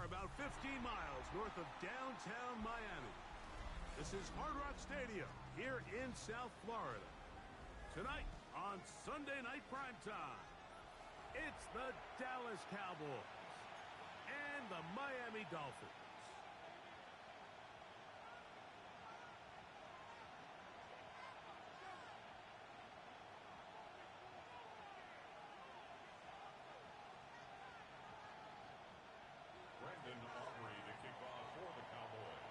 about 15 miles north of downtown Miami. This is Hard Rock Stadium here in South Florida. Tonight on Sunday Night Primetime, it's the Dallas Cowboys and the Miami Dolphins. Brandon Aubrey to kick off for the Cowboys.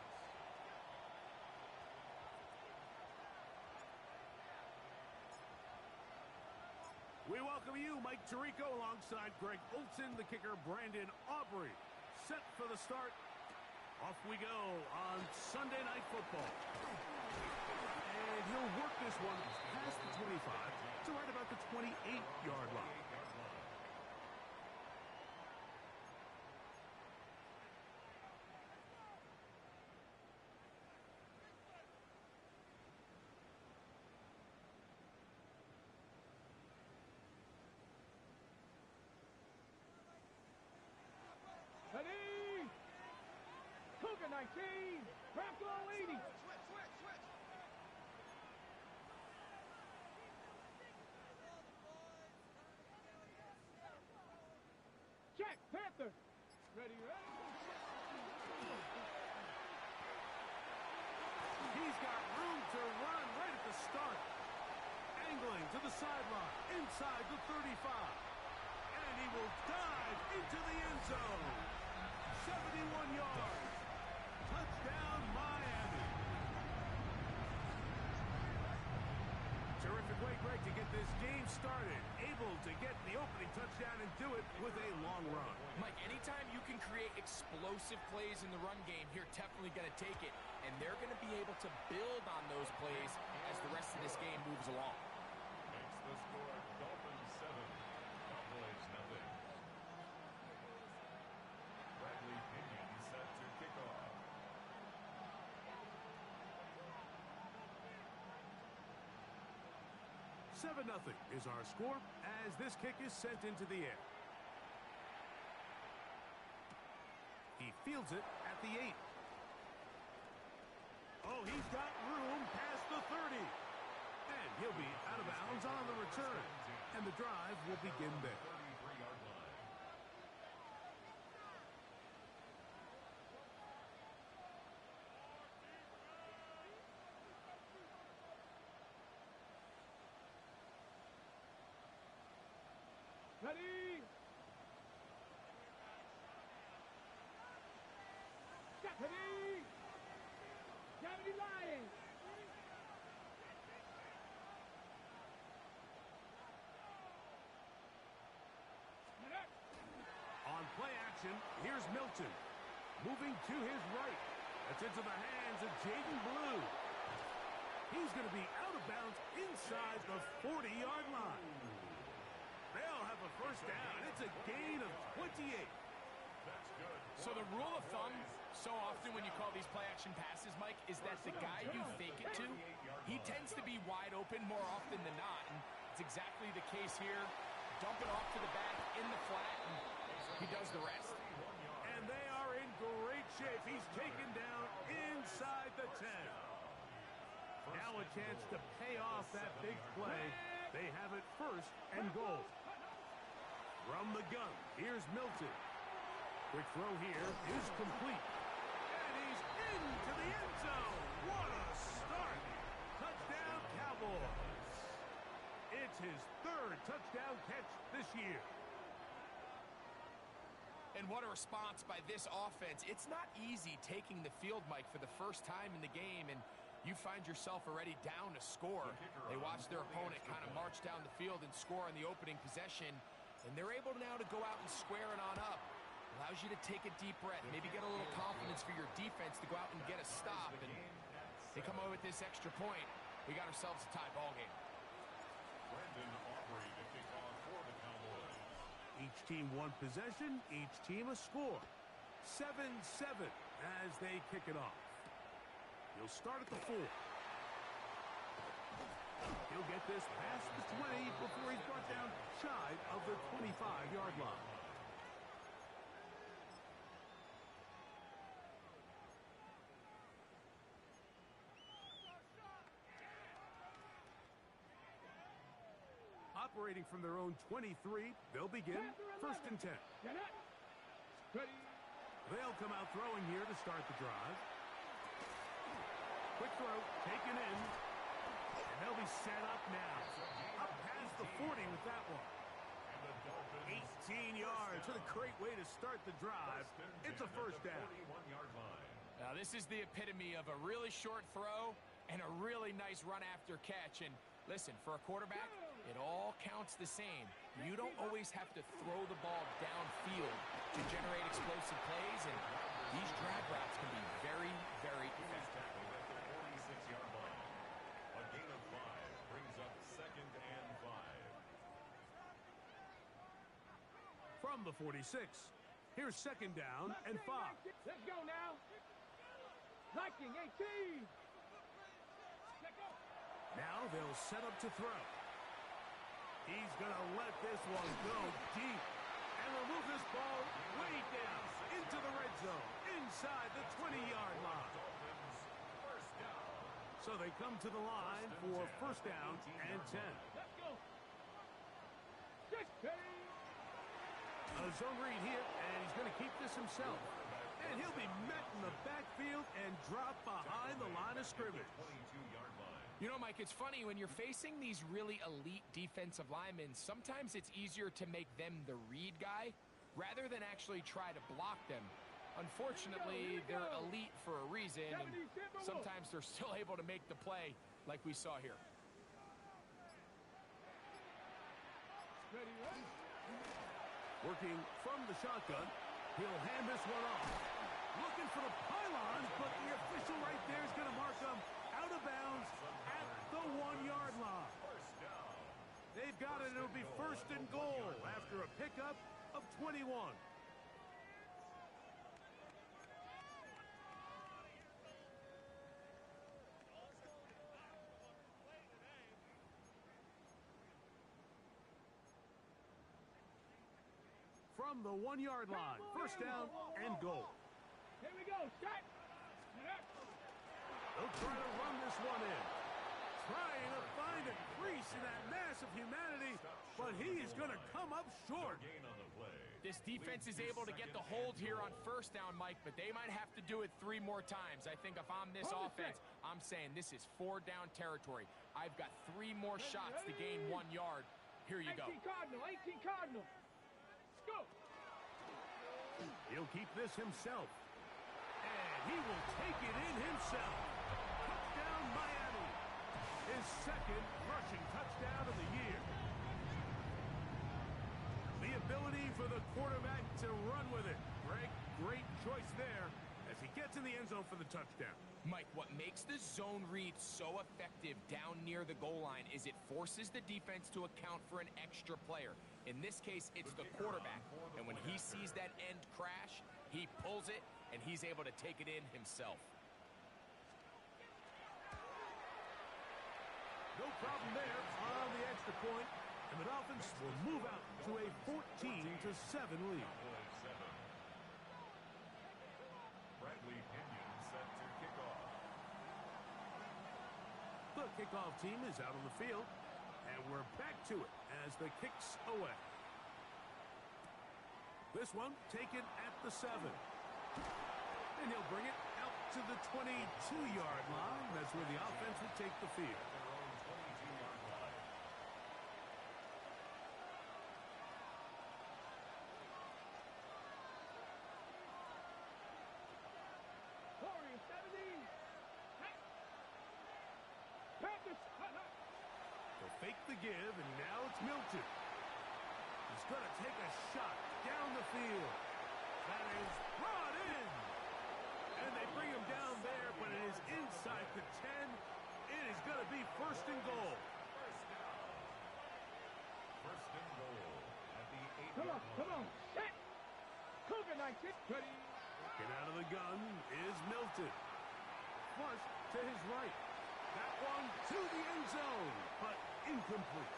We welcome you, Mike Tirico, alongside Greg Olsen, the kicker, Brandon Aubrey. Set for the start. Off we go on Sunday Night Football. And he'll work this one past the 25 to right about the 28-yard line. Ready! Cougar 19! Bronco 80! Switch! Check! Panther! Ready! He's got room to run right at the start. Angling to the sideline, inside the 35. And he will dive into the end zone. 71 yards. Touchdown, Miami. Terrific way, Greg, to get this game started. Able to get the opening touchdown and do it with a long run. Mike, anytime you can create explosive plays in the run game, you're definitely going to take it. And they're going to be able to build on those plays as the rest of this game moves along. Makes the score Dolphins 7, Cowboys nothing. Bradley Pinion set to kick off. Nothing is our score as this kick is sent into the air. He fields it at the 8. Oh, he's got room past the 30. And he'll be out of bounds on the return. And the drive will begin there. 33-yard line. Ready! Ready! Deputy Lions! On play action, here's Milton. Moving to his right. That's into the hands of Jaden Blue. He's going to be out of bounds inside the 40-yard line. They'll have a first down. It's a gain of 28. That's good. So the rule of thumb, so often when you call these play-action passes, Mike, is that the guy you fake it to, he tends to be wide open more often than not. And it's exactly the case here. Dump it off to the back in the flat, and he does the rest. And they are in great shape. He's taken down inside the 10. Now a chance to pay off that big play. They have it first and goal. From the gun, here's Milton. Quick throw here is complete. And he's into the end zone. What a start. Touchdown, Cowboys. It's his third touchdown catch this year. And what a response by this offense. It's not easy taking the field, Mike, for the first time in the game, and you find yourself already down a score. They watch their opponent kind of march down the field and score on the opening possession, and they're able now to go out and square it on up. Allows you to take a deep breath, maybe get a little confidence for your defense to go out and get a stop, and they come away with this extra point. We got ourselves a tie ball game. Brandon Aubrey to kick off for the Cowboys. Each team one possession, each team a score. 7-7 as they kick it off. He'll start at the 4. He'll get this past the 20 before he's brought down shy of the 25-yard line. operating from their own 23. They'll begin first and 10. Get it. Ready. They'll come out throwing here to start the drive. Quick throw, taken in. And they'll be set up now. Up past the 40 with that one. 18 yards. What a great way to start the drive. It's a first down. 41-yard line. Now, this is the epitome of a really short throw and a really nice run after catch. And listen, for a quarterback, it all counts the same. You don't always have to throw the ball downfield to generate explosive plays, and these drag routes can be very, very effective. Tackled at the 46-yard line. A gain of 5 brings up 2nd and 5. From the 46, here's second down and 5. Let's go now. Viking 18. Let's go. Now they'll set up to throw. He's going to let this one go deep and will move this ball way down into the red zone, inside the 20-yard line. First down. So they come to the line for first down and 10. Let's go. Just ready. A zone read here, and he's going to keep this himself. And he'll be met in the backfield and dropped behind the line of scrimmage. 22-yard line. You know, Mike, it's funny, when you're facing these really elite defensive linemen, sometimes it's easier to make them the read guy rather than actually try to block them. Unfortunately, they're elite for a reason, and sometimes they're still able to make the play like we saw here. Ready, ready. Working from the shotgun, he'll hand this one off. Looking for the pylons, but the official right there is going to mark him out of bounds at the 1-yard line. They've got it. It'll be first and goal after a pickup of 21. From the 1-yard line, first down and goal. Here we go. Shot. They'll try to run this one in. Trying to find a crease in that mass of humanity, but he is going to come up short. Gain on the play. This defense is able to get the hold here on first down, Mike, but they might have to do it 3 more times. I think if I'm this offense, I'm saying this is 4-down territory. I've got 3 more shots to gain 1 yard. Here you go. 18 Cardinal. 18 Cardinal. Let's go. He'll keep this himself. And he will take it in himself. Touchdown, Miami. His second rushing touchdown of the year. The ability for the quarterback to run with it. Greg, great choice there as he gets in the end zone for the touchdown. Mike, what makes the zone read so effective down near the goal line is it forces the defense to account for an extra player. In this case, it's the quarterback. And when he sees that end crash, he pulls it, and he's able to take it in himself. No problem there on the extra point, and the Dolphins will move out to a 14-7 lead. Cowboys 7. Bradley Pinion set to kick off. The kickoff team is out on the field, and we're back to it as the kick's away. This one taken at the 7. And he'll bring it out to the 22-yard line. That's where the offense will take the field. Their own 22-yard line. Warriors 17. Hey. Panthers. They'll fake the give, and now it's Milton. He's going to take a shot down the field. That is brought in. And they bring him down there, but it is inside the 10. It is going to be first and goal. First down. First and goal at the 8-yard Come on, line. come on. Set. Cougar 19. Ready. Get out of the gun is Milton. Flush to his right. That one to the end zone, but incomplete.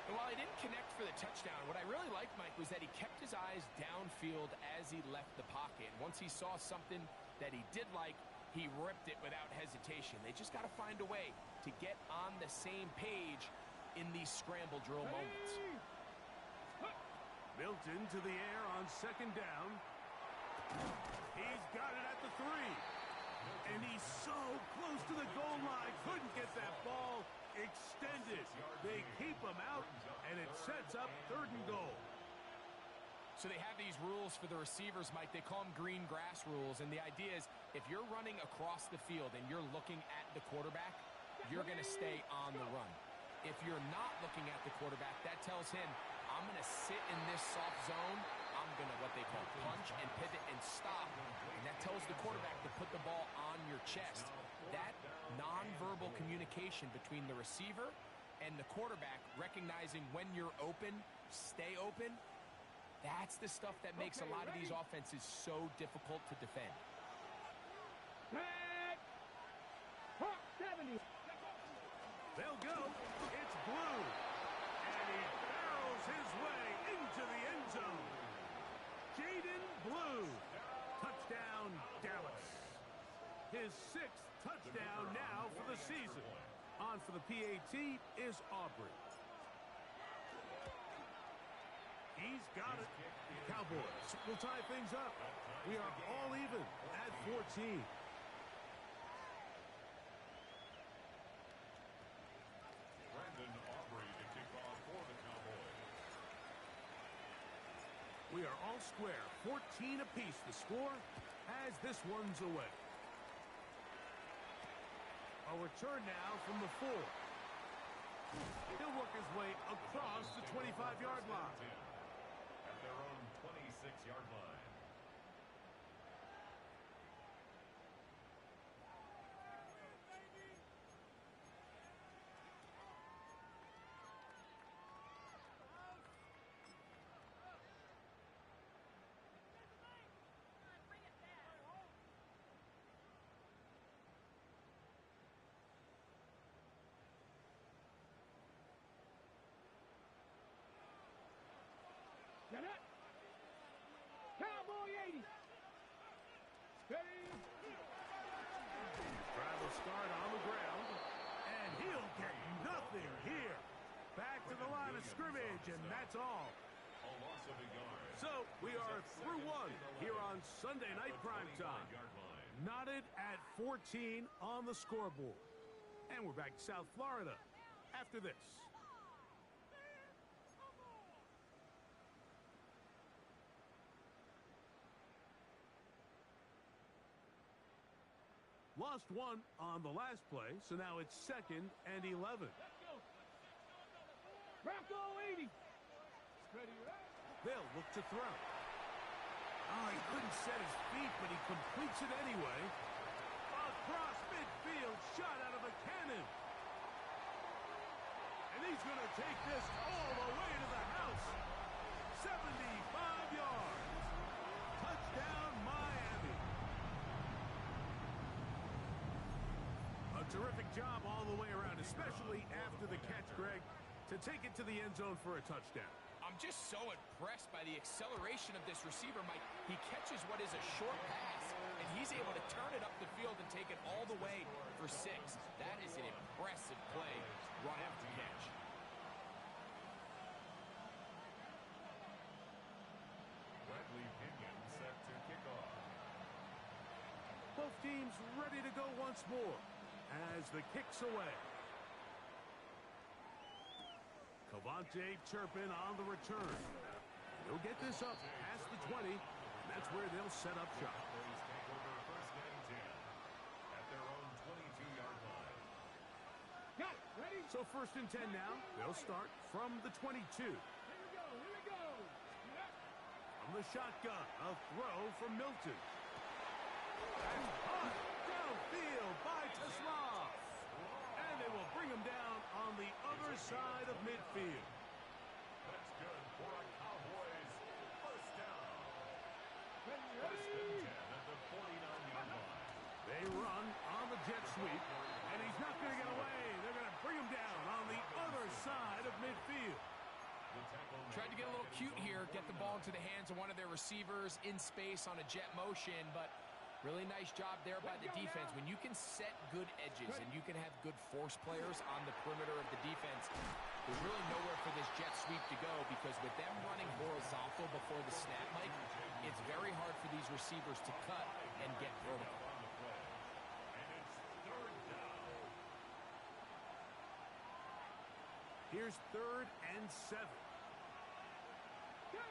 And while he didn't connect for the touchdown, what I really liked, Mike, was that he kept his eyes downfield as he left the pocket. Once he saw something that he did like, he ripped it without hesitation. They just got to find a way to get on the same page in these scramble drill moments. Milton to the air on second down. He's got it at the 3. And he's so close to the goal line. Couldn't get that ball extended. They keep him out, and it sets up 3rd and goal. So they have these rules for the receivers, Mike. They call them green grass rules. And the idea is if you're running across the field and you're looking at the quarterback, you're going to stay on the run. If you're not looking at the quarterback, that tells him, I'm going to sit in this soft zone. I'm going to what they call punch and pivot and stop. And that tells the quarterback to put the ball on your chest. That nonverbal communication between the receiver and the quarterback, recognizing when you're open, stay open, that's the stuff that makes a lot of these offenses so difficult to defend. Back. Hawk 70. They'll go. It's Blue. And he barrels his way into the end zone. Jaden Blue. Touchdown, Dallas. His 6th touchdown now for the season. On for the PAT is Aubrey. He's got it. Cowboys will tie things up. We are all even at 14. Brandon Aubrey to kick off for the Cowboys. We are all square. 14 apiece the score as this one's away. A return now from the 4. He'll work his way across the 25-yard line. At their own 26-yard line. Get it. Cowboy 80. Steady. Travel start on the ground, and he'll get nothing here. Back to the line of scrimmage, and that's all. A loss of a yard. So we are through 1 here on Sunday Night Primetime. 25-yard line. Knotted at 14 on the scoreboard. And we're back to South Florida after this. Lost 1 on the last play, so now it's 2nd and 11. Let's go. Bronco 80. Steady. They'll look to throw. Oh, he couldn't set his feet, but he completes it anyway. Across midfield, shot out of a cannon. And he's going to take this all the way to the house. 75 yards. Touchdown, Miami. A terrific job all the way around, especially after the catch, Greg, to take it to the end zone for a touchdown. I'm just so impressed by the acceleration of this receiver, Mike. He catches what is a short pass, and he's able to turn it up the field and take it all the way for 6. That is an impressive play, run after catch. Bradley Pinion set to kick off. Both teams ready to go once more as the kick's away. Cavante Turpin on the return. He'll get this up past the 20. And that's where they'll set up shop. Cowboys take over 1st and 10 at their own 22-yard line. Got it. Ready? So 1st and 10 now. They'll start from the 22. Here we go. Here we go. Yep. From the shotgun, a throw from Milton. And caught downfield by Teslov. And they will bring him down on the other side of midfield. That's good for a Cowboys 1st down. Ready, 1st and 10 ready. at the 49-yard line. They run on the jet sweep, and he's not going to get away. They're going to bring him down on the other side of midfield. The tackle Tried to get a little cute here, get the ball into the hands of one of their receivers in space on a jet motion, but Really nice job there by the defense. When you can set good edges and you can have good force players on the perimeter of the defense, there's really nowhere for this jet sweep to go, because with them running horizontal before the snap, Mike, it's very hard for these receivers to cut and get vertical. Here's 3rd and 7. Go!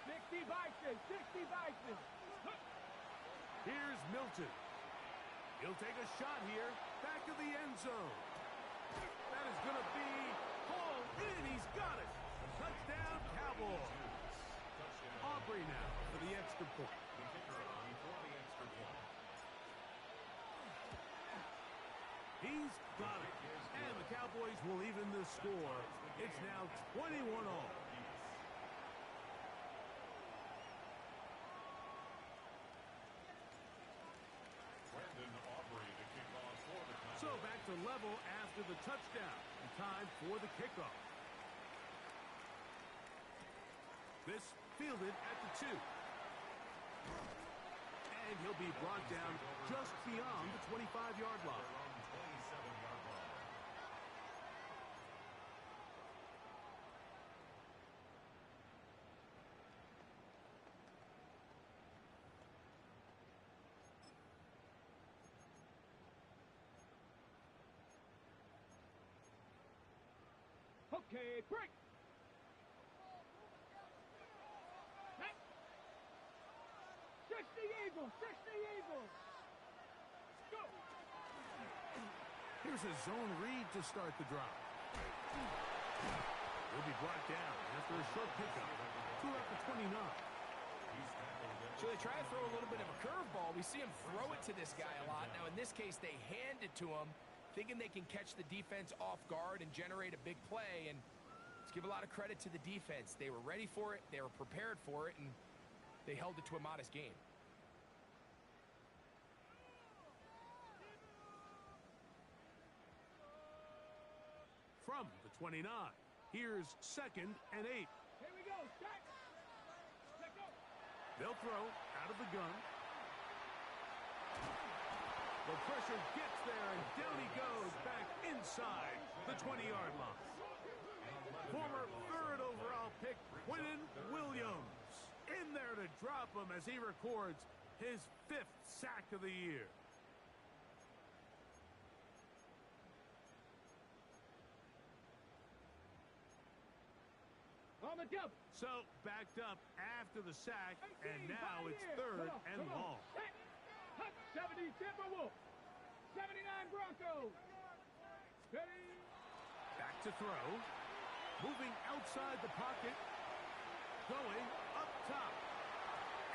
60 Bison, 60 Bison. Here's Milton. He'll take a shot here. Back of the end zone. That is going to be hauled in. He's got it. Touchdown, Cowboys. Aubrey now for the extra point. He's got it. And the Cowboys will even the score. It's now 21 all. So back to level after the touchdown. And time for the kickoff. This fielded at the 2. And he'll be brought down just beyond the 25-yard line. Okay, break. Hey. 60 Eagles, 60 Eagles. Go. Here's a zone read to start the drive. He'll be brought down after a short pickup. 2 at the 29. So they try to throw a little bit of a curveball. We see him throw it to this guy a lot. Now, in this case, they hand it to him, thinking they can catch the defense off guard and generate a big play. And let's give a lot of credit to the defense. They were ready for it, they were prepared for it, and they held it to a modest gain. From the 29, here's 2nd and 8. Here we go, set. Let go. They'll throw out of the gun. The pressure gets there, and down he goes back inside the 20-yard line. Former 3rd overall pick Quinnen Williams in there to drop him as he records his 5th sack of the year. On the double. So backed up after the sack, and now it's 3rd and long. 70 Timberwolves. 79 Broncos. Steady. Back to throw. Moving outside the pocket. Going up top.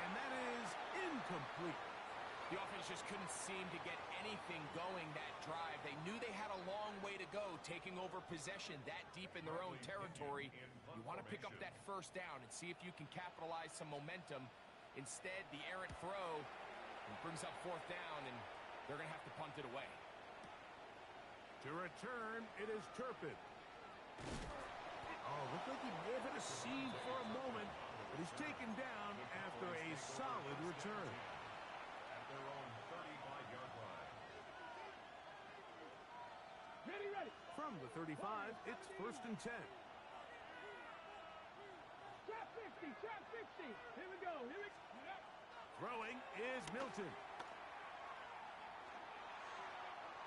And that is incomplete. The offense just couldn't seem to get anything going that drive. They knew they had a long way to go, taking over possession that deep in their own territory. You want to pick up that 1st down and see if you can capitalize some momentum. Instead, the errant throw brings up 4th down, and they're going to have to punt it away. To return, it is Turpin. Oh, looked like he may have hit a seam for a moment, but he's taken down after a solid return. At their own 35-yard line. Ready, ready. From the 35, it's 1st and 10. Trap 60, trap 60. Here we go, here we go. Throwing is Milton.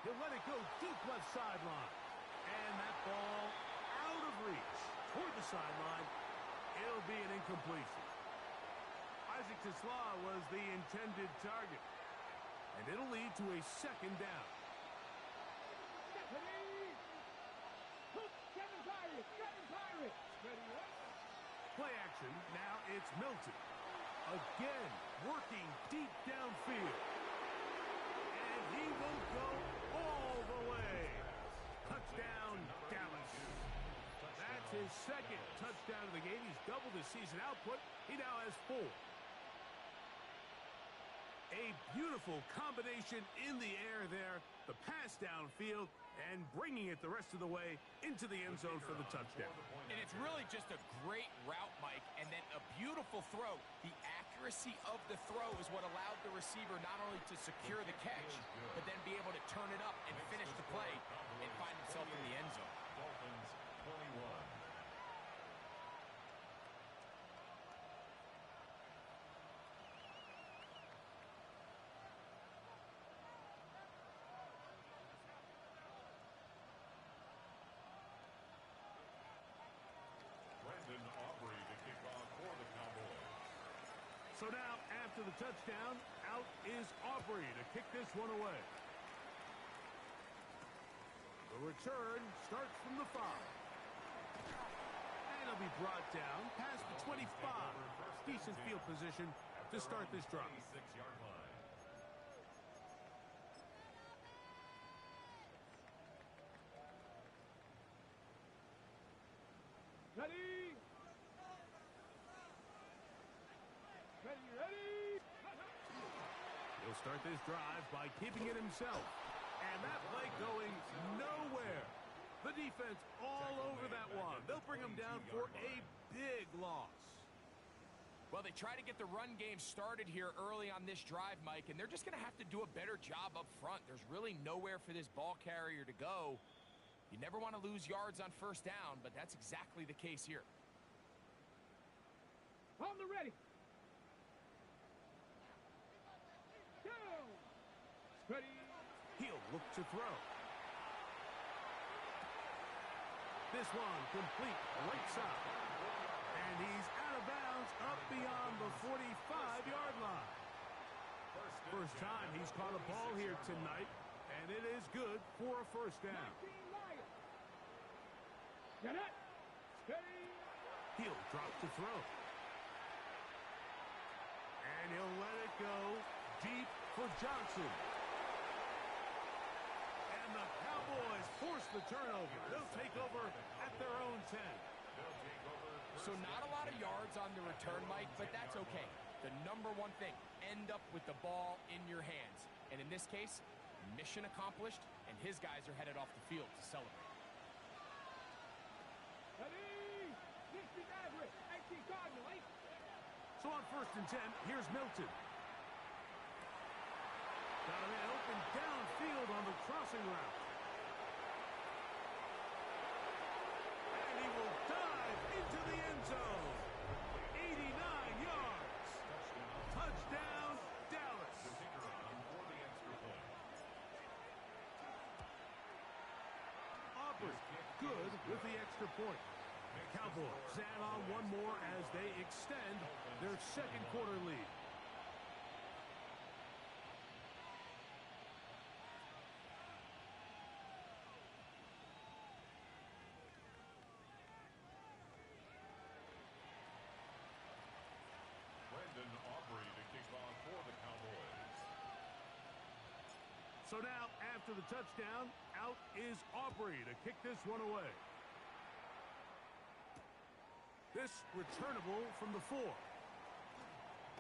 He'll let it go deep left sideline. And that ball out of reach toward the sideline. It'll be an incompletion. Isaac Tisla was the intended target. And it'll lead to a 2nd down. Stephanie. Hook, 7 Pirates, 7 Pirates. Ready, up. Play action. Now it's Milton. Again, working deep downfield. And he will go all the way. Touchdown, Dallas. That's his 2nd touchdown of the game. He's doubled his season output. He now has 4. A beautiful combination in the air there. The pass downfield and bringing it the rest of the way into the end zone for the touchdown. And it's really just a great route, Mike, and then a beautiful throw. The accuracy accuracy of the throw is what allowed the receiver not only to secure the catch, but then be able to turn it up and finish the play and find himself in the end zone. Dolphins 21. Brandon Aubrey to kick off for the Cowboys. So now, after the touchdown, out is Aubrey to kick this one away. The return starts from the 5. And it'll be brought down past the 25. Decent field position to start this drive. 26-yard line. Ready? Ready, ready? He'll start this drive by keeping it himself. And that play going nowhere. The defense all over that one. They'll bring him down for a big loss. Well, they try to get the run game started here early on this drive, Mike, and they're just going to have to do a better job up front. There's really nowhere for this ball carrier to go. You never want to lose yards on first down, but that's exactly the case here. On the ready. Go. Ready. He'll look to throw. This one complete right side. And he's out of bounds up beyond the 45-yard line. First time he's caught a ball here tonight, and it is good for a first down. Get it. Steady. He'll drop to throw. And he'll let it go deep for Johnson. And the Cowboys force the turnover. They'll take over at their own 10. So not a lot of yards on the return, Mike, but that's okay. The number one thing, end up with the ball in your hands. And in this case, mission accomplished, and his guys are headed off the field to celebrate. Ready. 60 Maverick. 18 Cardinal. 8. So on 1st and 10, here's Milton. Got a man open downfield on the crossing route. And he will dive into the end zone. 89 yards. Touchdown, Dallas. The kicker on for the extra point. Aubrey, good with the extra point. Cowboys add on one more as they extend their second quarter lead. Brandon Aubrey to kick off for the Cowboys. So now, after the touchdown, out is Aubrey to kick this one away. This returnable from the 4.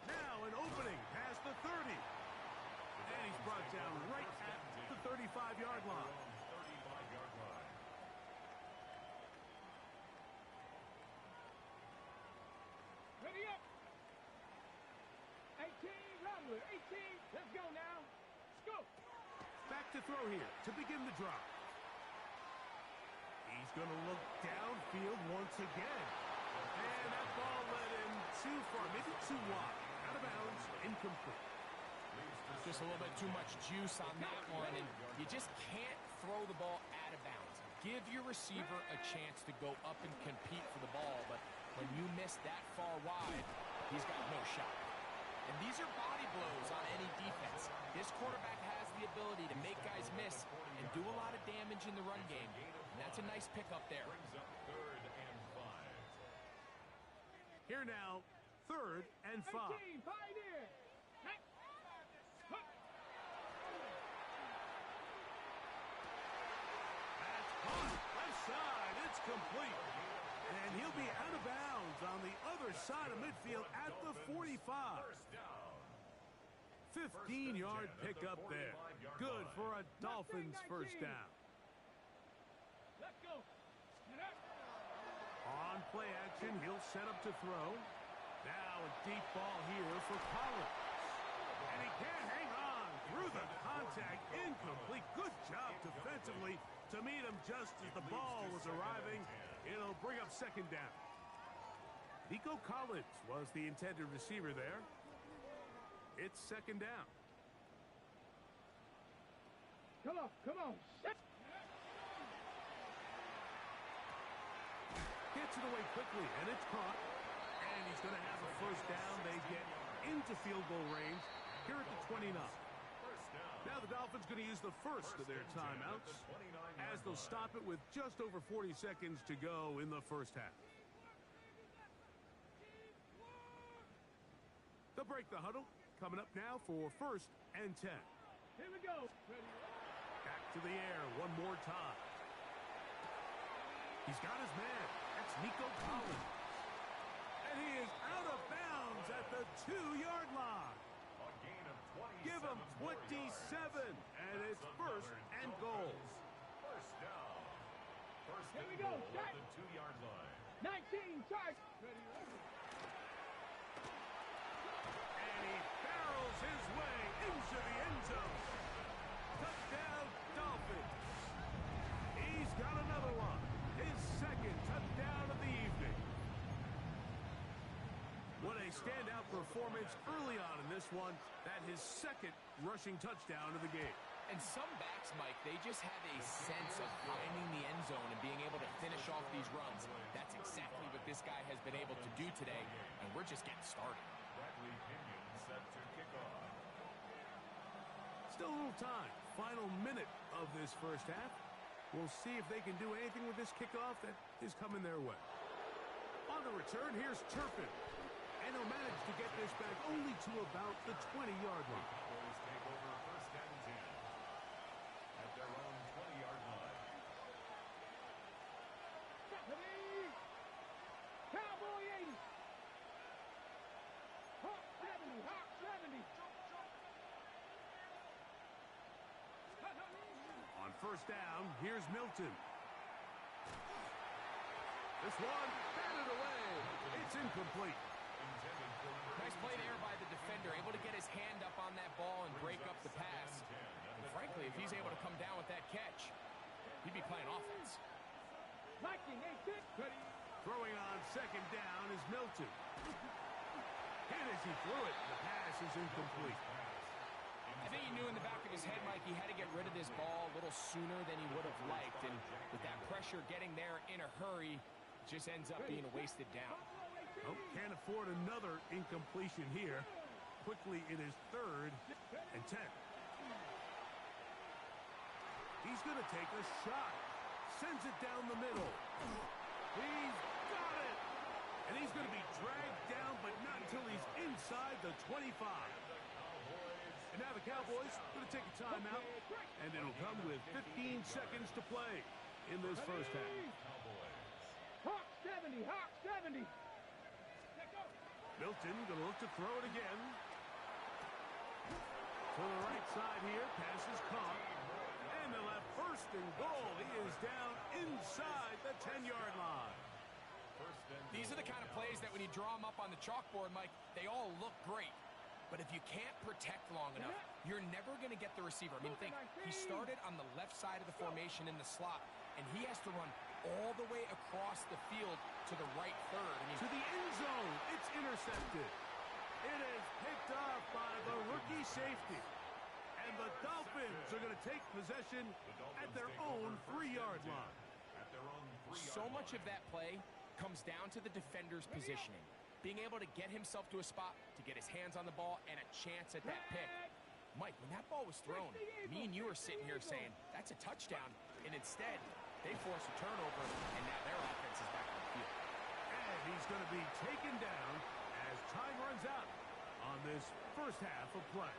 Now an opening past the 30. And he's brought down right at the 35-yard line. 35-yard line. Ready up. 18. Run with 18. Let's go now. Let's go. Back to throw here to begin the drive. He's going to look downfield once again. And that ball led him too far, maybe too wide. Out of bounds, incomplete. Just a little bit too much juice on that one, and you just can't throw the ball out of bounds. Give your receiver a chance to go up and compete for the ball, but when you miss that far wide, he's got no shot. And these are body blows on any defense. This quarterback has the ability to make guys miss and do a lot of damage in the run game. And that's a nice pickup there. Brings up 3rd and 5. Here now, 3rd and 5. 18. Pioneer. Hey. Hook. That's caught. Left side. It's complete. And he'll be out of bounds on the other side of midfield at the 45. First down. 15-yard pickup there. Good for a Dolphins first down. Let's go. Get up. On play action, he'll set up to throw. Now a deep ball here for Collins. And he can't hang on through the contact. Incomplete. Good job defensively to meet him just as the ball was arriving. It'll bring up second down. Nico Collins was the intended receiver there. It's second down. Come on, come on. Gets it away quickly, and it's caught. And he's going to have a first down. They get into field goal range here at the 29. Now the Dolphins going to use the first of their timeouts as they'll stop it with just over 40 seconds to go in the first half. They'll break the huddle. Coming up now for first and 10. Here we go. Back to the air one more time. He's got his man. That's Nico Collins. And he is out of bounds at the 2-yard line. A gain of 27. Give him 27, and it's first and goal. First down. First Here we and go. goal at the 2-yard line. 19, charge. And he barrels his way into the end zone. Touchdown, Dolphins. He's got another one. His second touchdown of the evening. What a standout performance early on in this one. That his second rushing touchdown of the game. And some backs, Mike, they just have a sense of finding the end zone and being able to finish off these runs. That's exactly what this guy has been able to do today, and we're just getting started. Bradley Pinion set to kick off. Still a little time. Final minute of this first half. We'll see if they can do anything with this kickoff that is coming their way. On the return, here's Turpin. And he'll manage to get this back only to about the 20-yard line. Cowboys take over first and 10 at their own 20-yard line. Cowboy 80. Hawk 70, Hawk 70. On first down, here's Milton. This one, batted away. It's incomplete. Intended for Nice play there by the defender, able to get his hand up on that ball and break up the pass. And frankly, if he's able to come down with that catch, he'd be playing offense. Viking 86. Throwing on second down is Milton. Hit as he threw it. The pass is incomplete. I think he knew in the back of his head, Mike, he had to get rid of this ball a little sooner than he would have liked. And with that pressure getting there in a hurry, it just ends up being a wasted down. Oh, can't afford another incompletion here. Quickly, it is third and 10. He's going to take a shot. Sends it down the middle. He's got it. And he's going to be dragged down, but not until he's inside the 25. And now the Cowboys going to take a timeout, and it'll come with 15 seconds to play in this first half. Hawk 70, Hawk 70. Milton going to look to throw it again. To the right side here, pass is caught. And they'll have first and goal. He is down inside the 10-yard line. These are the kind of plays that when you draw them up on the chalkboard, Mike, they all look great. But if you can't protect long enough, you're never going to get the receiver. I mean, think, he started on the left side of the formation in the slot, and he has to run all the way across the field to the right third. I mean, To the end zone, it's intercepted. It is picked off by the rookie safety. And the Dolphins are going to take possession at their own 3-yard line. so much of that play comes down to the defender's positioning. Being able to get himself to a spot, to get his hands on the ball, and a chance at that pick. Mike, when that ball was thrown, me and you are sitting here saying, that's a touchdown. And instead, they force a turnover, and now their offense is back on the field. And he's going to be taken down as time runs out on this first half of play.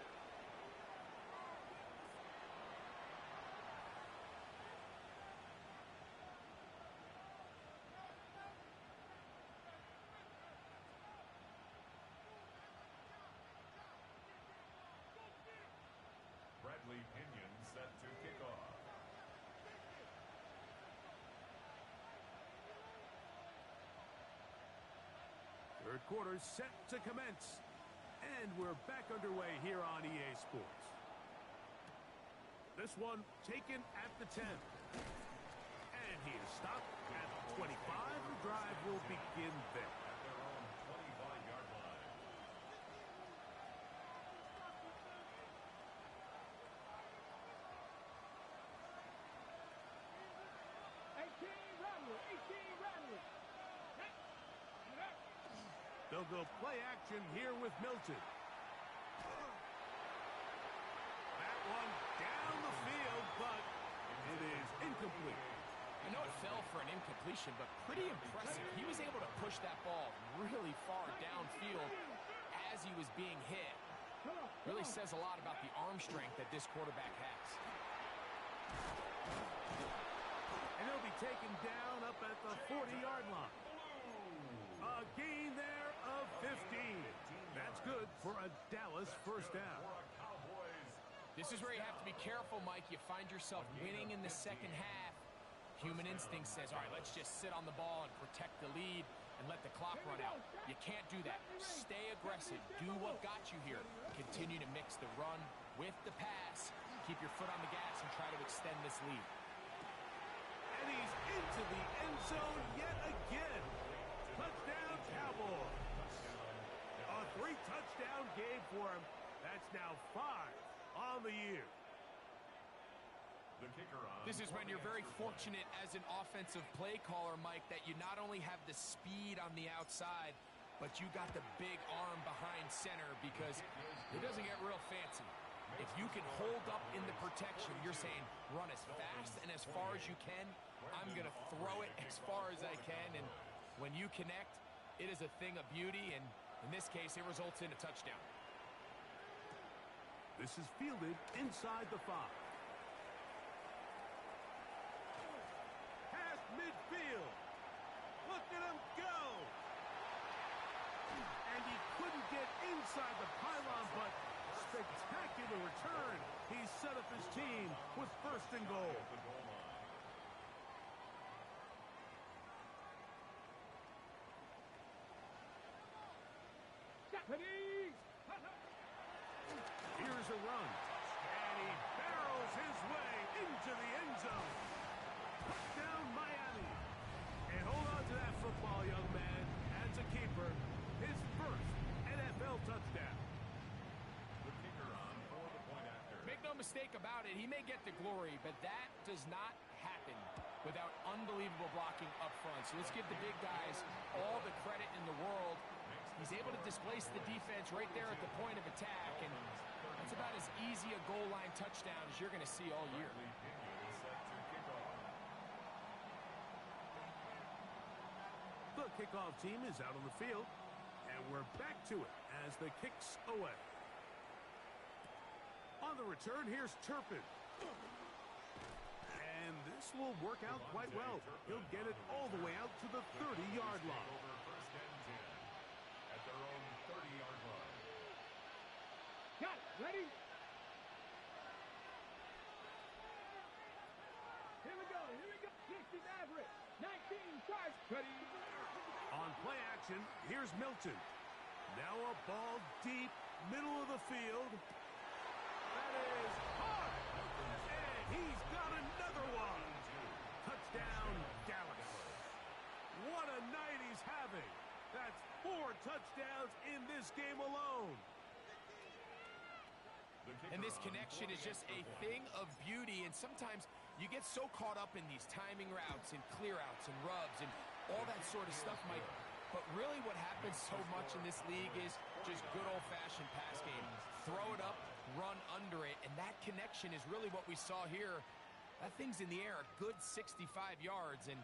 Bradley Pinion set to kick off. Third quarter set to commence. And we're back underway here on EA Sports. This one taken at the 10. And he is stopped at 25. The drive will begin there. At their own 25-yard line. They'll go play action here with Milton. That one down the field, but it is incomplete. I know it fell for an incompletion, but pretty impressive. He was able to push that ball really far downfield as he was being hit. Really says a lot about the arm strength that this quarterback has. And he'll be taken down up at the 40-yard line. A gain there of 15. That's good for a Dallas first down. This is where you have to be careful, Mike. You find yourself winning in the second half. Human instinct says, all right, let's just sit on the ball and protect the lead and let the clock run out. You can't do that. Stay aggressive. Do what got you here. Continue to mix the run with the pass. Keep your foot on the gas and try to extend this lead. And he's into the end zone yet again. Touchdown, Cowboys. A 3-touchdown game for him. That's now 5 on the year. The kicker on. This is when you're very fortunate as an offensive play caller, Mike, that you not only have the speed on the outside, but you got the big arm behind center, because it doesn't get real fancy. If you can hold up in the protection, you're saying run as fast and as far as you can. I'm going to throw it as far as I can, and when you connect, it is a thing of beauty, and in this case, it results in a touchdown. This is fielded inside the 5. Past midfield. Look at him go. And he couldn't get inside the pylon, but spectacular return. He set up his team with first and goal. Here's a run, and he barrels his way into the end zone. Touchdown, Miami. And hold on to that football, young man. As a keeper, his first NFL touchdown. The kicker on for the point after. Make no mistake about it, he may get the glory, but that does not happen without unbelievable blocking up front. So let's give the big guys all the credit in the world. He's able to displace the defense right there at the point of attack, and that's about as easy a goal line touchdown as you're going to see all year. The kickoff team is out on the field, and we're back to it as the kick's away. On the return, here's Turpin. And this will work out quite well. He'll get it all the way out to the 30-yard line. First and 10 at their own 30-yard line. Got it. Ready? Here we go. 60 Maverick. 19 charge. Ready? On play action, here's Milton. Now a ball deep, middle of the field. That is hard. And he's got another one. Touchdown, Dallas. What a night he's having. That's 4 touchdowns in this game alone. And this connection is just a thing of beauty, and sometimes you get so caught up in these timing routes and clear outs and rubs and all that sort of stuff, Mike. But really what happens so much in this league is just good old-fashioned pass game. Throw it up, run under it, and that connection is really what we saw here. That thing's in the air a good 65 yards, and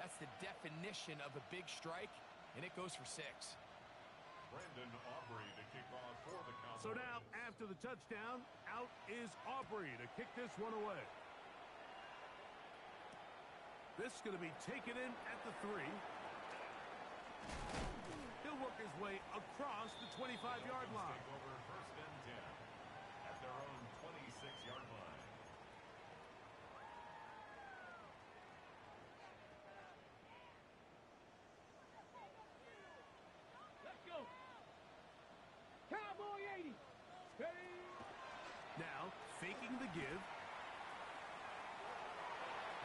that's the definition of a big strike, and it goes for 6. Brandon Aubrey to kick off for the Cowboys. So now, after the touchdown, out is Aubrey to kick this one away. This is going to be taken in at the 3. He'll work his way across the 25-yard line. Take over first and 10 at their own 26-yard line. faking the give.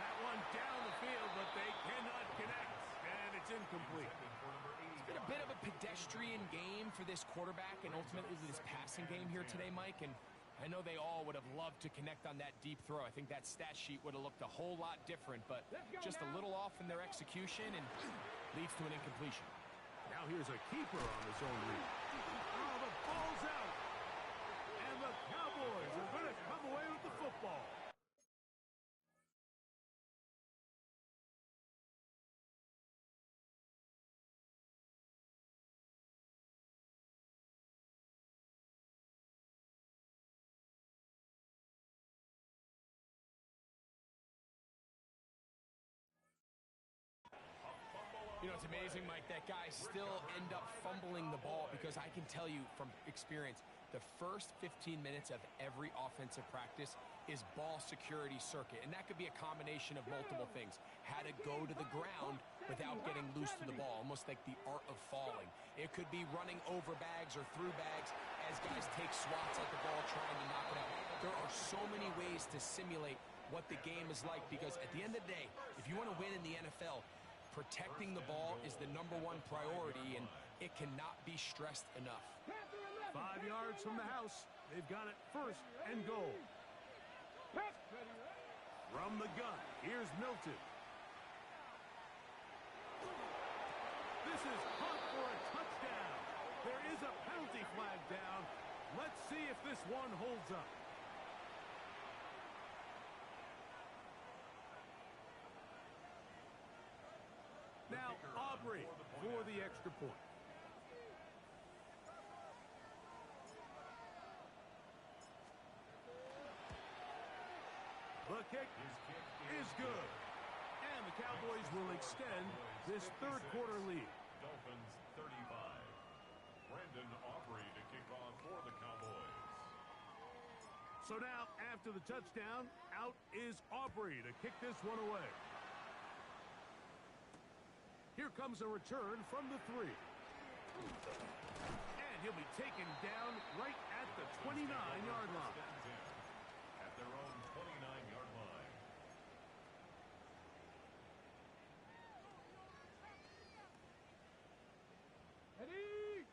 That one down the field, but they cannot connect, and it's incomplete. It's been a bit of a pedestrian game for this quarterback and ultimately this passing game here today, Mike, and I know they all would have loved to connect on that deep throw. I think that stat sheet would have looked a whole lot different, but just a little off in their execution and leads to an incompletion. Now here's a keeper on his own read. Oh, the ball's out. And the Cowboys are going to come away with the football. You know, it's amazing, Mike, that guys still end up fumbling the ball because I can tell you from experience, the first 15 minutes of every offensive practice is ball security circuit, and that could be a combination of multiple things. How to go to the ground without getting loose to the ball, almost like the art of falling. It could be running over bags or through bags as guys take swats at the ball trying to knock it out. There are so many ways to simulate what the game is like because at the end of the day, if you want to win in the NFL, protecting the ball is the #1 priority, and it cannot be stressed enough. 5 yards from the house. They've got it first and goal. From the gun, here's Milton. This is caught for a touchdown. There is a penalty flag down. Let's see if this one holds up. Now, Aubrey for the extra point. The kick is good. And the Cowboys will extend this third quarter lead. Dolphins 35. Brandon Aubrey to kick off for the Cowboys. So now, after the touchdown, out is Aubrey to kick this one away. Here comes a return from the 3. And he'll be taken down right at the 29-yard line. At their own 29-yard line. Ready?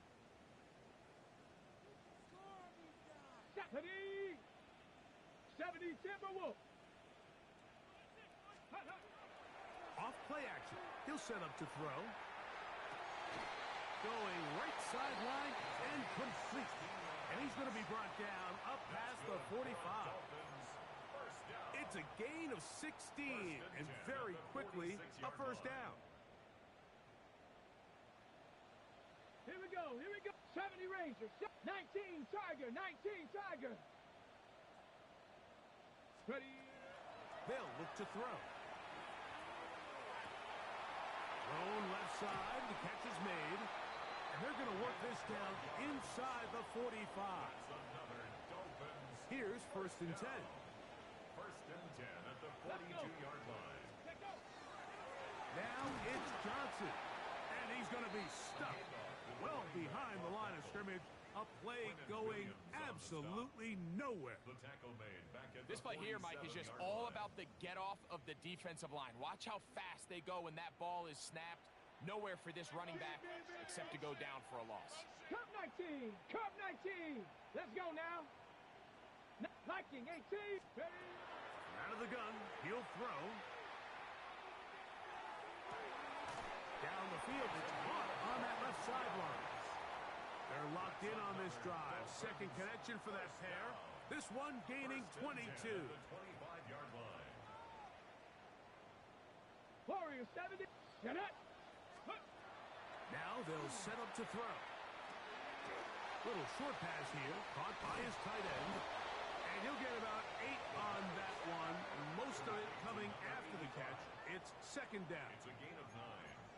Ready? 70 Timberwolves. Off play action. He'll set up to throw. Going right sideline and complete. And he's going to be brought down up past the 45. It's a gain of 16 and very quickly a first down. Here we go. Here we go. 70 Rangers. 19 Tiger. 19 Tiger. Ready? They'll look to throw. Thrown left side, the catch is made, and they're going to work this down inside the 45. Here's first and 10. First and 10 at the 42-yard line. Now it's Johnson, and he's going to be stuck well behind the line of scrimmage. A play going absolutely nowhere. The tackle made back at This play here, Mike, is just all about the get-off of the defensive line. Watch how fast they go when that ball is snapped. Nowhere for this running back except to go down for a loss. Cup 19. Cup 19. Let's go now. Liking 18. Ready? Out of the gun, he'll throw. Down the field, it's caught on that left sideline. They're locked in on this drive. Second connection for that pair. This one gaining 22. the 25-yard line. Warriors 70. Get it. Now they'll set up to throw. Little short pass here, caught by his tight end. And he'll get about 8 on that one. Most of it coming after the catch. It's second down. It's a gain of 9.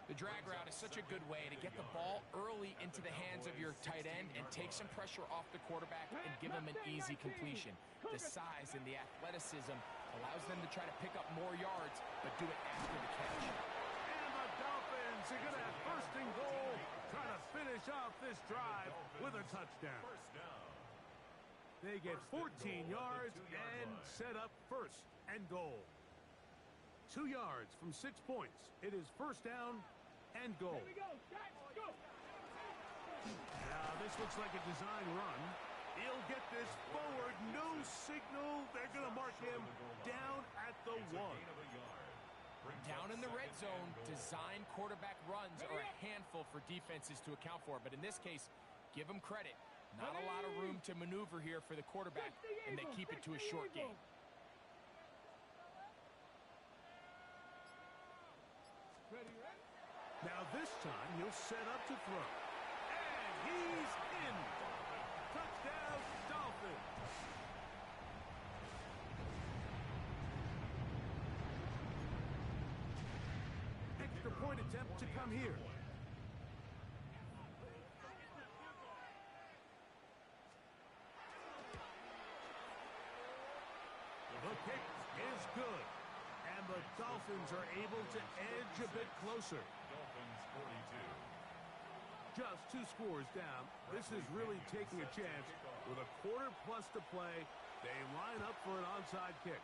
The drag route is such a good way to get the ball early into the hands of your tight end and take some pressure off the quarterback and give him an easy completion. The size and the athleticism allows them to try to pick up more yards, but do it after the catch. And the Dolphins are going to have first and goal. Trying to finish off this drive with a touchdown. First down. They get 14 yards and set up first and goal. 2 yards from 6 points. It is first down and goal. Here we go. Guys, go. Now this looks like a design run. He'll get this forward. No signal. They're going to mark him down at the 1. Down in the red zone, design quarterback runs are a handful for defenses to account for. But in this case, give them credit. Not a lot of room to maneuver here for the quarterback, and they keep it to a short game. Now this time he'll set up to throw. And he's in. Touchdown, Dolphins. Extra point attempt to come here. The kick is good. And the Dolphins are able to edge a bit closer. Dolphins 42. Just 2 scores down. This is really taking a chance. With a quarter plus to play, they line up for an onside kick.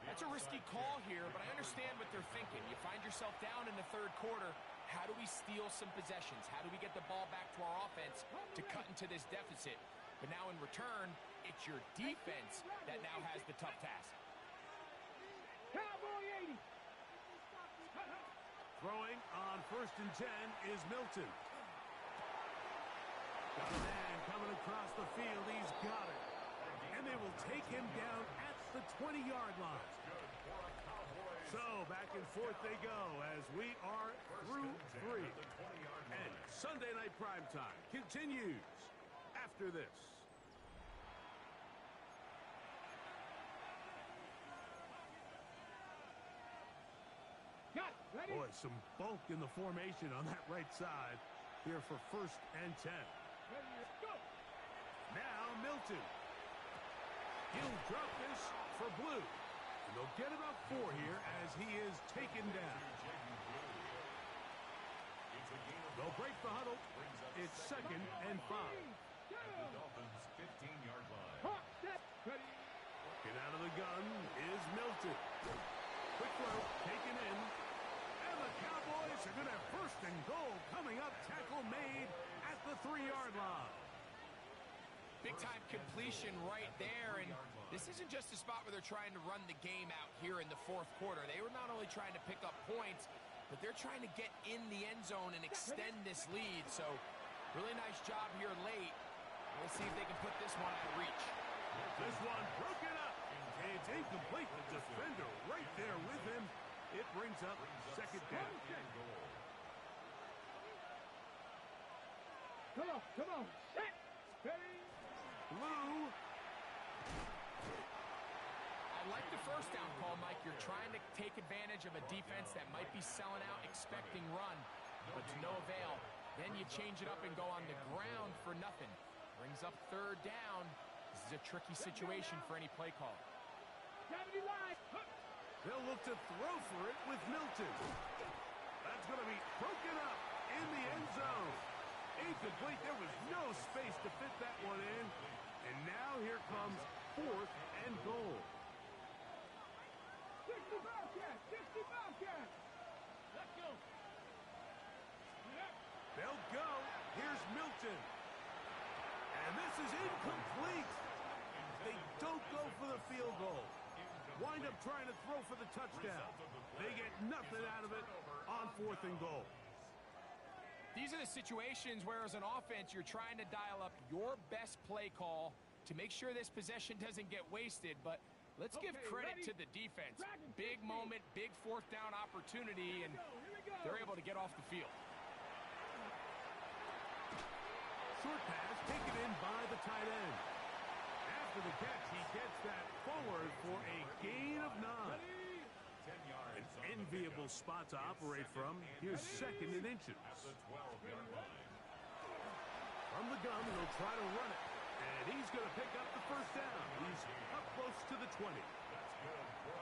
That's a risky call here, but I understand what they're thinking. You find yourself down in the third quarter. How do we steal some possessions? How do we get the ball back to our offense to cut into this deficit? But now in return, it's your defense that now has the tough task. Cowboy 80. Throwing on 1st and 10 is Milton. Got a man coming across the field. He's got it. And they will take him down at the 20-yard line. So back and forth they go as we are through 3. And Sunday Night Primetime continues after this. Ready? Boy, some bulk in the formation on that right side here for 1st and 10. Ready, go. Now Milton. He'll drop this for Blue. And they'll get about 4 here as he is taken down. They'll break the huddle. It's 2nd and 5. The Dolphins 15-yard line. Hot step. Ready. Get out of the gun is Milton. Quick throw taken in. And the Cowboys are going to have 1st and goal coming up. Tackle made at the 3-yard line. Big-time completion right there, and this isn't just a spot where they're trying to run the game out here in the 4th quarter. They were not only trying to pick up points, but they're trying to get in the end zone and extend this lead. So, really nice job here late. We'll see if they can put this one out of reach. This one broken up. It's incomplete. The defender right there with him. It brings up 2nd down. Come on. Set. Ready. Blue. I like the 1st down call, Mike. You're trying to take advantage of a defense that might be selling out, expecting run, but to no avail. Then you change it up and go on the ground for nothing. Brings up 3rd down. This is a tricky situation for any play call. Gravity line. They'll look to throw for it with Milton. That's going to be broken up in the end zone. Incomplete. There was no space to fit that one in. And now here comes 4th and goal. 60 Bobcats. 60 Bobcats. Let's go. They'll go. Here's Milton. And this is incomplete. They don't go for the field goal. Wind up trying to throw for the touchdown. They get nothing out of it on 4th and goal. These are the situations where, as an offense, you're trying to dial up your best play call to make sure this possession doesn't get wasted. But let's give credit to the defense. Big moment, big 4th down opportunity, and they're able to get off the field. Short pass taken in by the tight end. After the catch, he gets that forward for a gain of 9. An enviable spot to operate from. Here's 2nd and inches. From the gun, they'll try to run it. And he's going to pick up the 1st down. He's up close to the 20.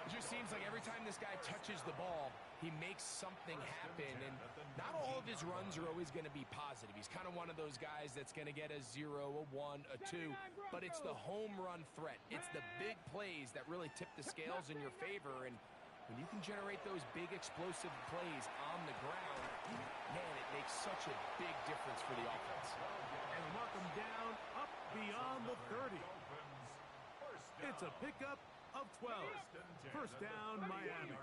As you're seems like every time this guy touches the ball, he makes something happen, and not all of his runs are always going to be positive. He's kind of one of those guys that's going to get a 0, a 1, a 2, but it's the home run threat. It's the big plays that really tip the scales in your favor, and when you can generate those big explosive plays on the ground, man, it makes such a big difference for the offense. And mark him down up beyond the 30. It's a pickup of 12. First down, Miami.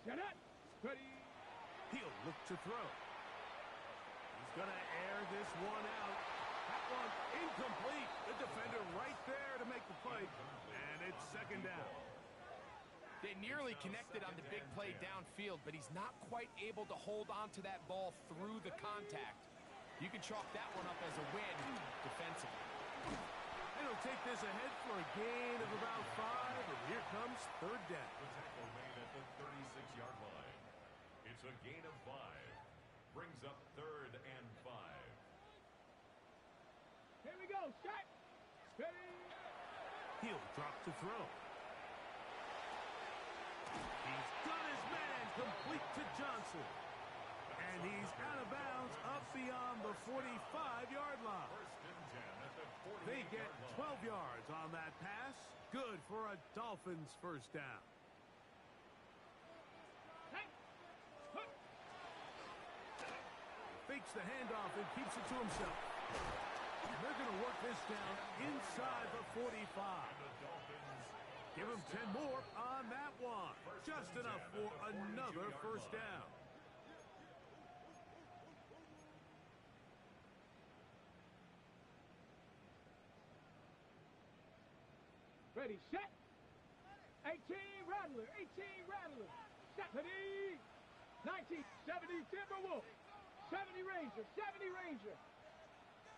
Set up. Ready. He'll look to throw. He's going to air this one out. That one incomplete. The defender right there to make the play. And it's second down. They nearly connected on the big play downfield, but he's not quite able to hold on to that ball through the contact. You can chalk that one up as a win defensively. It'll take this ahead for a gain of about 5, and here comes third down. The tackle made at the 36-yard line. It's a gain of 5. Brings up third and 5. Here we go. Set. Ready. He'll drop to throw. He's got his man complete to Johnson. And he's out of bounds up beyond the 45-yard line. First and 10 at the 48-yard line. They get 12 yards on that pass. Good for a Dolphins first down. Hey. Hook. Fakes the handoff and keeps it to himself. They're going to work this down inside the 45. The Dolphins. Give him 10 more on that one. Just enough for another first down. Ready, set. 18 Rattler, 18 Rattler. Set. Ready. 19, 70 Timberwolf. 70 Ranger, 70 Ranger.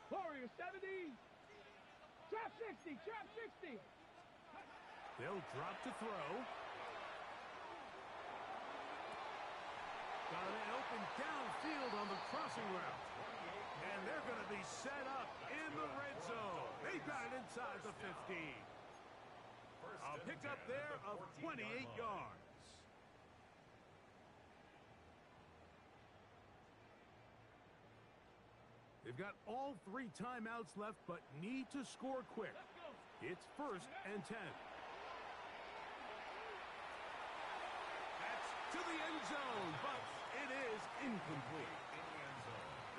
Warrior, 70. Trap 60, trap 60. They'll drop to throw. Got an open downfield on the crossing route. And they're going to be set up in the red zone. They got it inside the 15. A pickup there of 28 yards. They've got all 3 timeouts left, but need to score quick. It's first and 10. That's to the end zone, but it is incomplete.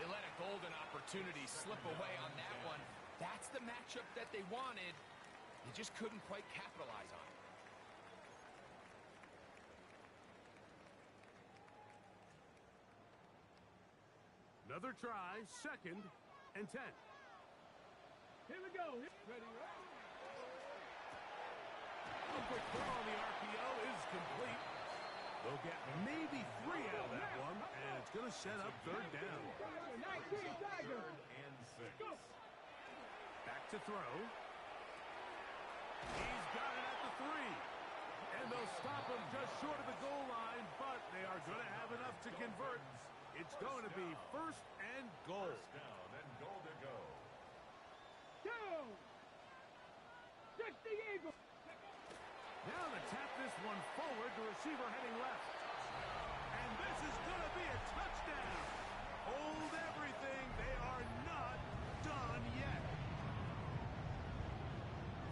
They let a golden opportunity slip away on that one. That's the matchup that they wanted. They just couldn't quite capitalize on it. Another try, second and 10. Here we go. Ready, A quick throw on the RPO is complete. They'll get maybe 3 out of that one, and it's going to set up third down. 19 Tiger. Third and 6. Go. Back to throw. He's got it at the 3. And they'll stop him just short of the goal line, but they are going to have enough to convert. It's going to be first and goal. First down and goal to go. 2. 60 Eagles. Now to tap this one forward, the receiver heading left. And this is going to be a touchdown. Hold everything. They are not done yet.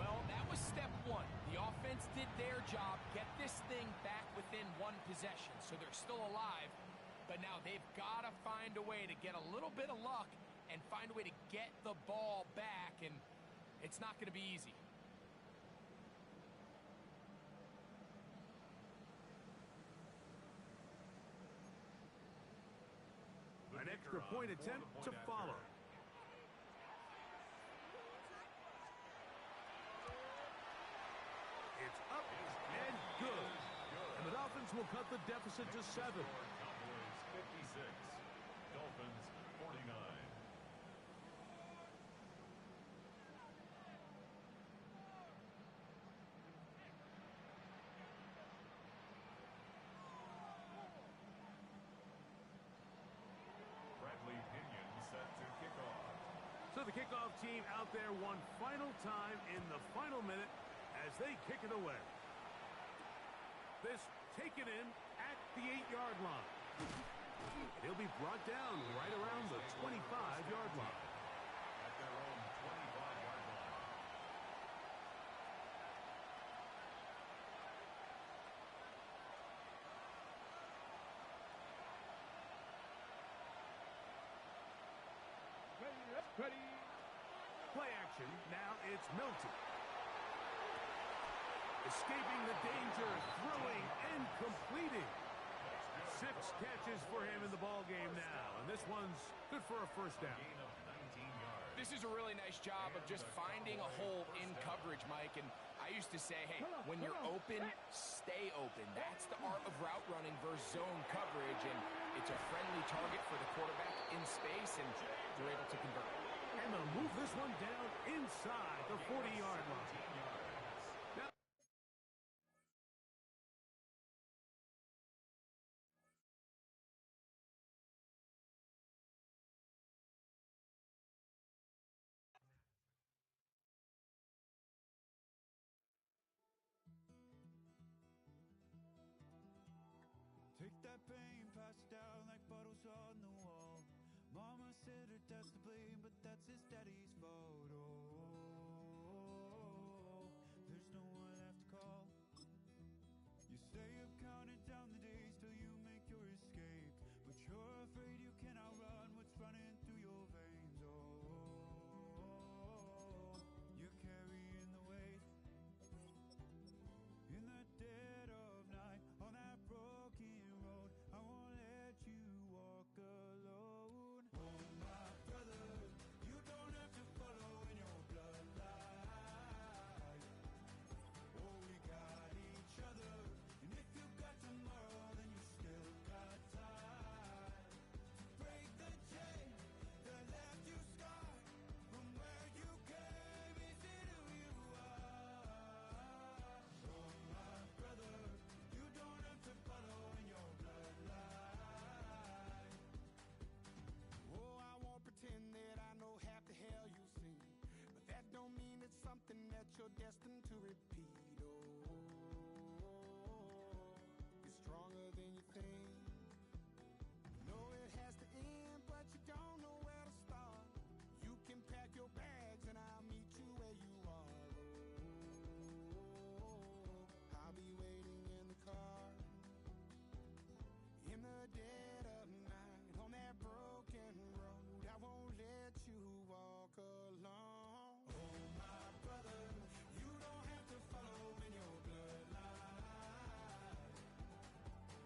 Well, that was step 1. The offense did their job, get this thing back within 1 possession, so they're still alive. But now they've got to find a way to get a little bit of luck and find a way to get the ball back, and it's not going to be easy. An extra point attempt to follow. It's up and good. And the Dolphins will cut the deficit to 7. Cowboys 56. Dolphins 49. Bradley Pinion set to kick off. So the kickoff team out there one final time in the final minute as they kick it away. This taken in at the 8-yard line. He'll be brought down right around the 25-yard line. At their own 25-yard line. Ready. Play action. Now it's Milton. Escaping the danger, throwing and completing. 6 catches for him in the ball game now, and this one's good for a first down. Gain of 19 yards. This is a really nice job of just finding a hole in coverage, Mike. And I used to say, hey, when you're open, stay open. That's the art of route running versus zone coverage, and it's a friendly target for the quarterback in space, and they're able to convert. And they'll move this one down inside the 40-yard line. Now, Take that pain, pass it down like bottles on the wall. Mama said her dad's to blame, but that's his daddy's fault. Oh, there's no one left to call. You stay up counting down the days till you make your escape, but you're afraid you can outrun what's running through your veins. Oh, you're carrying the weight in the dead of night on that broken road. I won't let you walk alone. Oh, my brother, you don't have to follow in your bloodline. Oh, we got each other, and if you got tomorrow, then you still got time to break the chain that left you scarred from where you came. Is it who you are? Oh, my brother, you don't have to follow in your bloodline. Oh, I won't pretend that I know half the hell you've seen, but that don't mean it's something that you're destined to repeat. Oh, it's stronger than you think. You know it has to end, but you don't know where to start. You can pack your bags and I'll meet you where you are. Oh, I'll be waiting in the car in the dead of night on that broken road. I won't let you walk alone. Oh, my brother, you don't have to follow in your bloodline.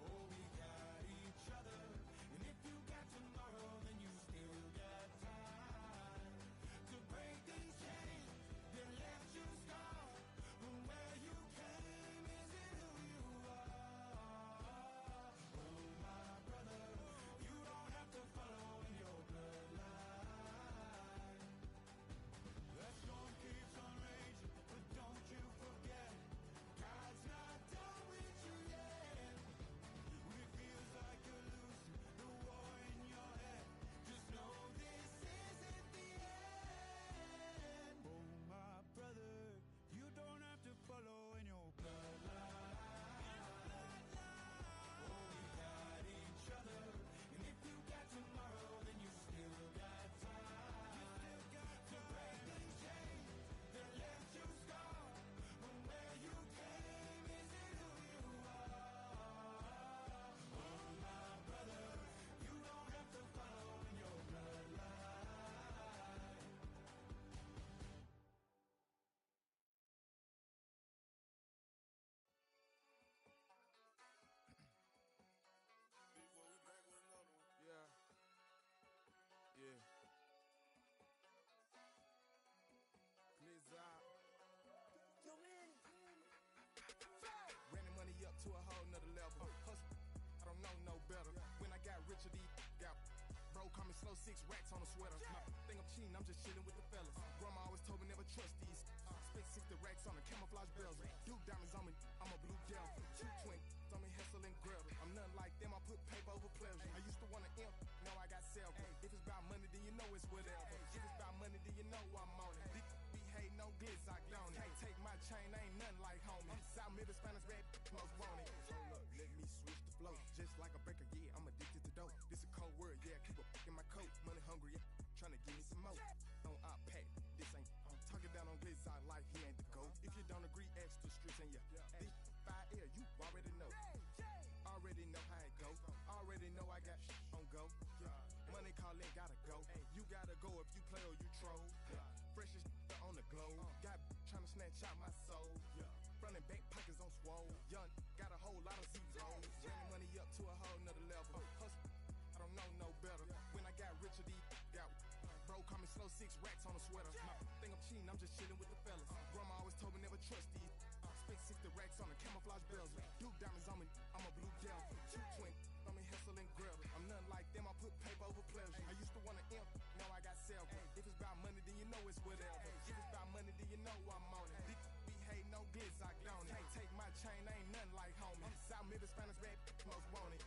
Oh, we got each other, and if you got tomorrow, then you still got time to break these chains that left you scarred from where you came. Is it who you are? Oh, my brother, you don't have to follow in your bloodline. The storm keeps on raging, but don't you forget, God's not done with you yet. When it feels like you're losing the war in your head, just know this isn't the end. Oh, my brother, you don't have to follow in your bloodline. Oh, we got each other, and if you got tomorrow, then you still got time. To break these chains that left you scarred from where you came. Is it who you are? Oh, my brother, you don't have to follow in your bloodline. Yeah. Glizz out. Yo, man. Ran the money up to a whole nother level. Hustle, I don't know no better. When I got richer, these got bro, call me slow 6 racks on a sweater. My think I'm cheating, I'm just chilling with the fellas. Grandma always told me never trust these. Spent 60 racks on a camouflage bells. Duke diamonds on me, I'm a blue gel. 2 twin on me, Hessel and Gretel. I'm nothing like them, I put paper over pleasure. I used to want to imp, now I got several. If it's about money, then you know it's whatever. If it's about money, then you know I'm on it. These be hating on glitz, I don't. Can't take my chain, ain't nothing like homie. South Middle Spanish red, most wanted. know I got on go. Yeah. Money calling, gotta go. You gotta go if you play or you troll. Fresh as on the globe. Got trying to snatch out my soul. Running back pockets on swole. Young, got a whole lot of zeros. Running money up to a whole nother level. Hustle, I don't know no better. When I got richer, these got bro, call me slow 6 racks on a sweater. My think I'm cheating, I'm just chilling with the fellas. Grandma always told me never trust these. Spent 60 racks on a camouflage bells. Duke diamonds on me, I'm a blue devil. 220 on me, hustle and grill. I'm nothing like them, I put paper over pleasure. I used to want to imp, now I got self. If it's about money, then you know it's whatever. If it's about money, then you know I'm on it. Be hating no glitz, I don't it. Can't take my chain, ain't nothing like homie. South Memphis, Spanish rap, most want it.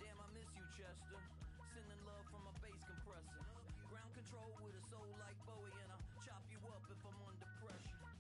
Damn, I miss you, Chester. Sending love from a bass compressor. Ground control with a soul like Bowie, and I'll chop you up if I'm under pressure.